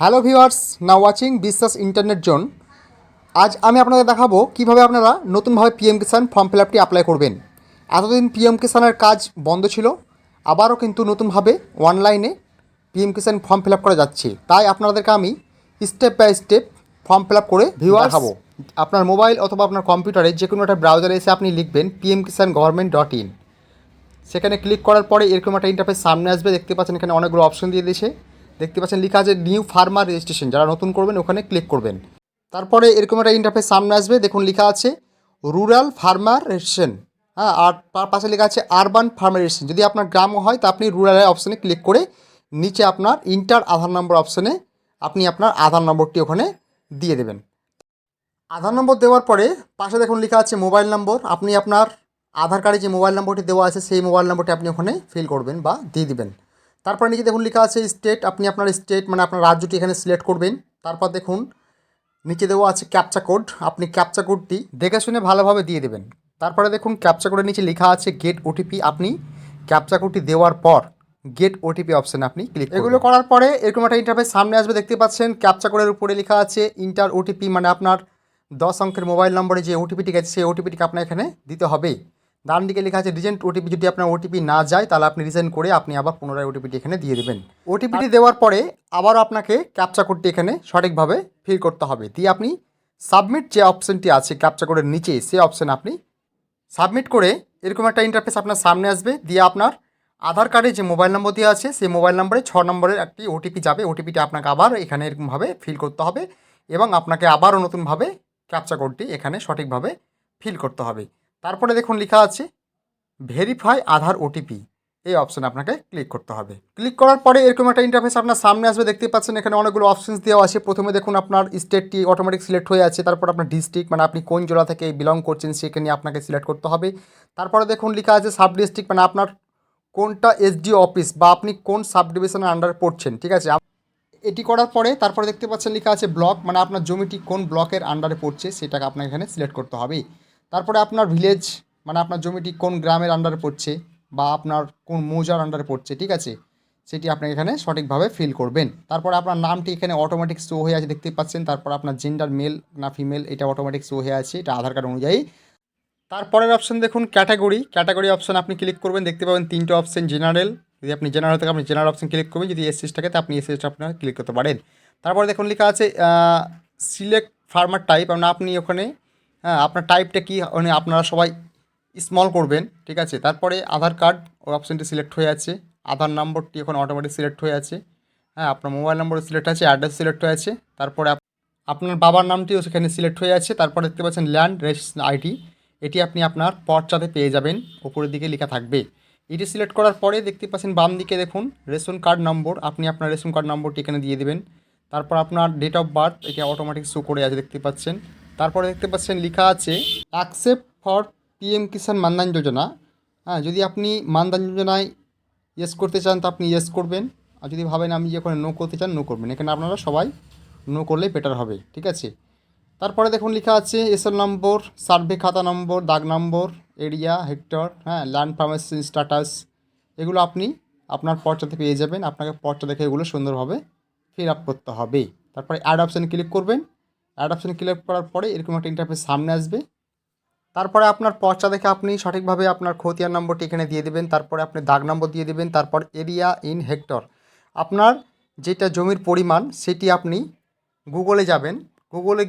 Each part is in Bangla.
হ্যালো ভিউয়ার্স, নাও ওয়াচিং বিশ্বাস ইন্টারনেট জোন। আজ আমি আপনাদের দেখাবো কিভাবে আপনারা নতুনভাবে PM Kisan form feel আপটি apply করবেন। এতদিন পিএম কিষাণের কাজ বন্ধ ছিল, আবারও কিন্তু নতুনভাবে অনলাইনে PM Kisan form fill up করা যাচ্ছে। তাই আপনাদেরকে আমি step by step form fill up করে দেখাবো। আপনার মোবাইল অথবা আপনার কম্পিউটারে যে কোনো একটা ব্রাউজারে এসে আপনি লিখবেন pmkisan.gov.in। সেখানে ক্লিক করার পরে এরকম একটা ইন্টারফেস সামনে আসবে। দেখতে পাচ্ছেন এখানে অনেকগুলো অপশন দিয়ে দিয়েছে। দেখতে পাচ্ছেন লেখা আছে নিউ ফার্মার রেজিস্ট্রেশন। যারা নতুন করবেন ওখানে ক্লিক করবেন। তারপরে এরকম একটা ইন্টারফেস সামনে আসবে। দেখুন লেখা আছে রুরাল ফার্মার রেজিস্ট্রেশন। হ্যাঁ, আর তার পাশে লেখা আছে আরবান ফার্মার রেজিস্ট্রেশন। যদি আপনার গ্রামও হয় তা আপনি রুরালের অপশানে ক্লিক করে নিচে আপনার ইন্টার আধার নম্বর অপশানে আপনি আপনার আধার নম্বরটি ওখানে দিয়ে দেবেন। আধার নম্বর দেওয়ার পরে পাশে দেখুন লেখা আছে মোবাইল নম্বর। আপনি আপনার আধার কার্ডে যে মোবাইল নম্বরটি দেওয়া আছে সেই মোবাইল নম্বরটি আপনি ওখানে ফিল করবেন বা দিয়ে দিবেন। তারপর নিচে দেখুন লেখা আছে স্টেট। আপনি আপনার স্টেট মানে আপনার রাজ্যটি এখানে সিলেক্ট করবেন। তারপর দেখুন নিচে দেওয়া আছে ক্যাপচা কোড। আপনি ক্যাপচা কোডটি দেখে শুনে ভালোভাবে দিয়ে দেবেন। তারপরে দেখুন ক্যাপচা কোডের নিচে লেখা আছে গেট ওটিপি। আপনি ক্যাপচা কোডটি দেওয়ার পর গেট ওটিপি অপশানে আপনি ক্লিক করবেন। এগুলো করার পরে এরকম একটা ইন্টারফেস সামনে আসবে। দেখতে পাচ্ছেন ক্যাপচা কোডের উপরে লেখা আছে ইন্টার ওটিপি, মানে আপনার 10 অঙ্কের মোবাইল নম্বরে যে ওটিপিটি গেছে সেই ওটিপিটিকে আপনার এখানে দিতে হবে। ডান দিকে লেখা আছে রিজেন্ট ওটিপি। যদি আপনার ওটিপি না যায় তাহলে আপনি রিজেন্ট করে আপনি আবার পুনরায় ওটিপিটি এখানে দিয়ে দেবেন। ওটিপিটি দেওয়ার পরে আবারও আপনাকে ক্যাপচা কোডটি এখানে সঠিকভাবে ফিল করতে হবে। দিয়ে আপনি সাবমিট যে অপশানটি আছে ক্যাপচা কোডের নিচে সেই অপশানে আপনি সাবমিট করে এরকম একটা ইন্টারফেস আপনার সামনে আসবে। দিয়ে আপনার আধার কার্ডে যে মোবাইল নম্বর দেওয়া আছে সেই মোবাইল নম্বরে 6 নম্বরের একটি ওটিপি যাবে। ওটিপিটি আপনাকে আবার এখানে এরকমভাবে ফিল করতে হবে এবং আপনাকে আবারও নতুনভাবে ক্যাপচা কোডটি এখানে সঠিকভাবে ফিল করতে হবে। তারপরে দেখুন লেখা আছে ভেরিফাই আধার ওটিপি। এই অপশানে আপনাকে ক্লিক করতে হবে। ক্লিক করার পরে এরকম একটা ইন্টারফেস আপনার সামনে আসবে। দেখতে পাচ্ছেন এখানে অনেকগুলো অপশানস দেওয়া আছে। প্রথমে দেখুন আপনার স্টেটটি অটোমেটিক সিলেক্ট হয়ে আছে। তারপর আপনার ডিস্ট্রিক্ট মানে আপনি কোন জেলা থেকে বিলং করছেন সেখানে আপনাকে সিলেক্ট করতে হবে। তারপরে দেখুন লেখা আছে সাব ডিস্ট্রিক্ট, মানে আপনার কোনটা এসডিও অফিস বা আপনি কোন সাব ডিভিশনের আন্ডারে পড়ছেন। ঠিক আছে, এটি করার পরে তারপরে দেখতে পাচ্ছেন লেখা আছে ব্লক, মানে আপনার জমিটি কোন ব্লকের আন্ডারে পড়ছে সেটাকে আপনাকে এখানে সিলেক্ট করতে হবে। তারপরে আপনার ভিলেজ, মানে আপনার জমিটি কোন গ্রামের আন্ডারে পড়ছে বা আপনার কোন মৌজার আন্ডারে পড়ছে। ঠিক আছে, সেটি আপনি এখানে সঠিকভাবে ফিল করবেন। তারপরে আপনার নামটি এখানে অটোমেটিক শো হয়ে আছে দেখতে পাচ্ছেন। তারপর আপনার জেন্ডার মেল না ফিমেল এটা অটোমেটিক শো হয়ে আছে, এটা আধার কার্ড অনুযায়ী। তারপরের অপশান দেখুন ক্যাটাগরি অপশান আপনি ক্লিক করবেন। দেখতে পাবেন 3টে অপশান জেনারেল। যদি আপনি জেনারেল থেকে আপনি জেনারেল অপশান ক্লিক করবেন। যদি এসসি থাকে তো আপনি এসসিটা আপনার ক্লিক করতে পারেন। তারপরে দেখুন লেখা আছে সিলেক্ট ফার্মার টাইপ, মানে আপনি ওখানে আপনার টাইপটা কি মানে আপনারা সবাই স্মল করবেন। ঠিক আছে, তারপরে আধার কার্ড ওই অপশানটি সিলেক্ট হয়ে আছে। আধার নম্বরটি এখন অটোমেটিক সিলেক্ট হয়ে আছে। হ্যাঁ, আপনার মোবাইল নম্বর সিলেক্ট আছে, অ্যাড্রেস সিলেক্ট হয়ে আছে। তারপরে আপনার বাবার নামটিও সেখানে সিলেক্ট হয়ে আছে। তারপরে দেখতে পাচ্ছেন ল্যান্ড রেজিস্ট্রেশন আইডি, এটি আপনি আপনার পর্চাতে পেয়ে যাবেন, উপরের দিকে লেখা থাকবে। এটি সিলেক্ট করার পরে দেখতে পাচ্ছেন বাম দিকে দেখুন রেশন কার্ড নম্বর, আপনি আপনার রেশন কার্ড নম্বরটি এখানে দিয়ে দেবেন। তারপর আপনার ডেট অফ বার্থ এটা অটোমেটিক শো করে আছে দেখতে পাচ্ছেন। তারপরে দেখতে পাচ্ছেন লেখা আছে অ্যাকসেপ্ট ফর পিএম কিষাণ মানধান যোজনা। হ্যাঁ, যদি আপনি মানধান যোজনায় ইয়েস করতে চান তো আপনি ইয়েস করবেন, আর যদি ভাবেন আমি যখন নো করতে চান নো করবেন। এখানে আপনারা সবাই নো করলেই বেটার হবে। ঠিক আছে, তারপরে দেখুন লেখা আছে এসএল নম্বর, সার্ভে খাতা নম্বর, দাগ নম্বর, এরিয়া, হেক্টর, হ্যাঁ, ল্যান্ড ফার্মেসি স্ট্যাটাস, এগুলো আপনি আপনার পর্চাতে পেয়ে যাবেন। আপনাকে পর্চা দেখে এগুলো সুন্দরভাবে ফিল আপ করতে হবে। তারপরে অ্যাড অপশানে ক্লিক করবেন। অ্যাড অপশানে ক্লিক করার পরে এরকম একটা ইন্টারফেস সামনে আসবে। তারপরে আপনার পর্চা দেখে আপনি সঠিকভাবে আপনার খতিয়ান নম্বরটি এখানে দিয়ে দেবেন। তারপরে আপনি দাগ নম্বর দিয়ে দেবেন। তারপর এরিয়া ইন হেক্টর, আপনার যেটা জমির পরিমাণ সেটি আপনি গুগলে যাবেন। গুগলে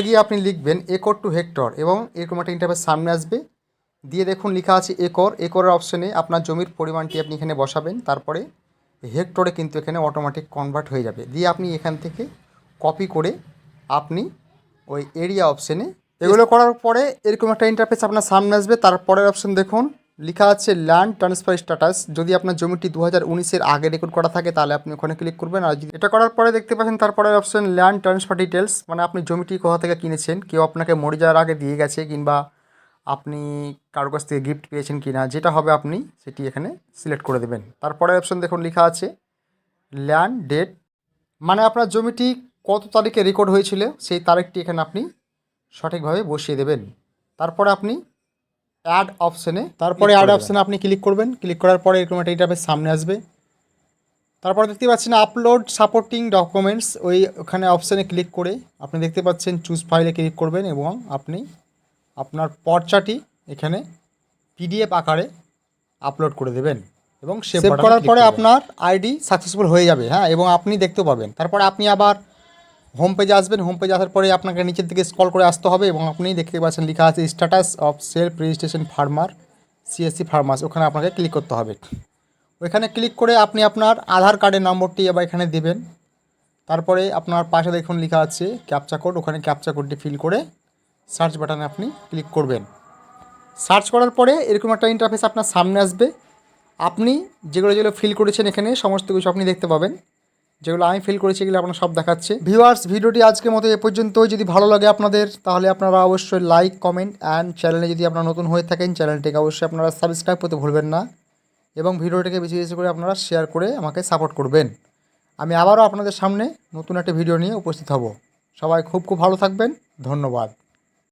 গিয়ে আপনি লিখবেন একর টু হেক্টর এবং এরকম একটা ইন্টারফেস সামনে আসবে। দিয়ে দেখুন লেখা আছে একরের অপশানে আপনার জমির পরিমাণটি আপনি এখানে বসাবেন। তারপরে হেক্টরে কিন্তু এখানে অটোমেটিক কনভার্ট হয়ে যাবে। দিয়ে আপনি এখান থেকে কপি করে আপনি ওই এরিয়া অপশানে এগুলো করার পরে এরকম একটা ইন্টারফেস আপনার সামনে আসবে। তারপরের অপশান দেখুন লেখা আছে ল্যান্ড ট্রান্সফার স্ট্যাটাস। যদি আপনার জমিটি 2019-এর আগে রেকর্ড করা থাকে তাহলে আপনি ওখানে ক্লিক করবেন। আর যদি এটা করার পরে দেখতে পাচ্ছেন তারপরের অপশান ল্যান্ড ট্রান্সফার ডিটেলস, মানে আপনি জমিটি কোথা থেকে কিনেছেন, কেউ আপনাকে মরে যাওয়ার আগে দিয়ে গেছে কিংবা আপনি কারোর কাছ থেকে গিফট পেয়েছেন কি না, যেটা হবে আপনি সেটি এখানে সিলেক্ট করে দেবেন। তারপরের অপশান দেখুন লেখা আছে ল্যান্ড ডেট, মানে আপনার জমিটি কত তারিখে রেকর্ড হয়েছিল সেই তারিখটি এখানে আপনি সঠিকভাবে বসিয়ে দেবেন। তারপরে আপনি অ্যাড অপশানে আপনি ক্লিক করবেন। ক্লিক করার পরে এরকম একটা ইন্টারফেস সামনে আসবে। তারপর দেখতে পাচ্ছেন আপলোড সাপোর্টিং ডকুমেন্টস, ওখানে অপশানে ক্লিক করে আপনি দেখতে পাচ্ছেন চুজ ফাইলে ক্লিক করবেন এবং আপনি আপনার পর্চাটি এখানে পিডিএফ আকারে আপলোড করে দেবেন এবং সেভ করার পরে আপনার আইডি সাকসেসফুল হয়ে যাবে। হ্যাঁ, এবং আপনি দেখতেও পাবেন। তারপরে আপনি আবার হোম পেজে আসবেন। হোম পেজে আসার পরে আপনাকে নিচের দিকে স্ক্রল করে আসতে হবে এবং আপনি দেখতে পাচ্ছেন লেখা আছে status of self registration farmer CSC farmers, ওখানে আপনাকে ক্লিক করতে হবে। ওইখানে ক্লিক করে আপনি আপনার আধার কার্ডের নম্বরটি এবার এখানে দেবেন। তারপরে আপনার পাশে দেখুন লেখা আছে ক্যাপচা কোড, ওখানে ক্যাপচা কোডটি ফিল করে সার্চ বাটনে আপনি ক্লিক করবেন। সার্চ করার পরে এরকম একটা ইন্টারফেস আপনার সামনে আসবে। আপনি যেগুলো ফিল করেছেন এখানে সমস্ত কিছু আপনি দেখতে পাবেন। যেগুলো আমি ফিল করেছি এগুলো আপনার সব দেখাচ্ছে। ভিউয়ার্স, ভিডিওটি আজকের মতো এ পর্যন্তই। যদি ভালো লাগে আপনাদের তাহলে আপনারা অবশ্যই লাইক, কমেন্ট অ্যান্ড চ্যানেলে যদি আপনারা নতুন হয়ে থাকেন চ্যানেলটিকে অবশ্যই আপনারা সাবস্ক্রাইব করতে ভুলবেন না এবং ভিডিওটিকে বেশি বেশি করে আপনারা শেয়ার করে আমাকে সাপোর্ট করবেন। আমি আবারও আপনাদের সামনে নতুন একটা ভিডিও নিয়ে উপস্থিত হব। সবাই খুব ভালো থাকবেন। ধন্যবাদ।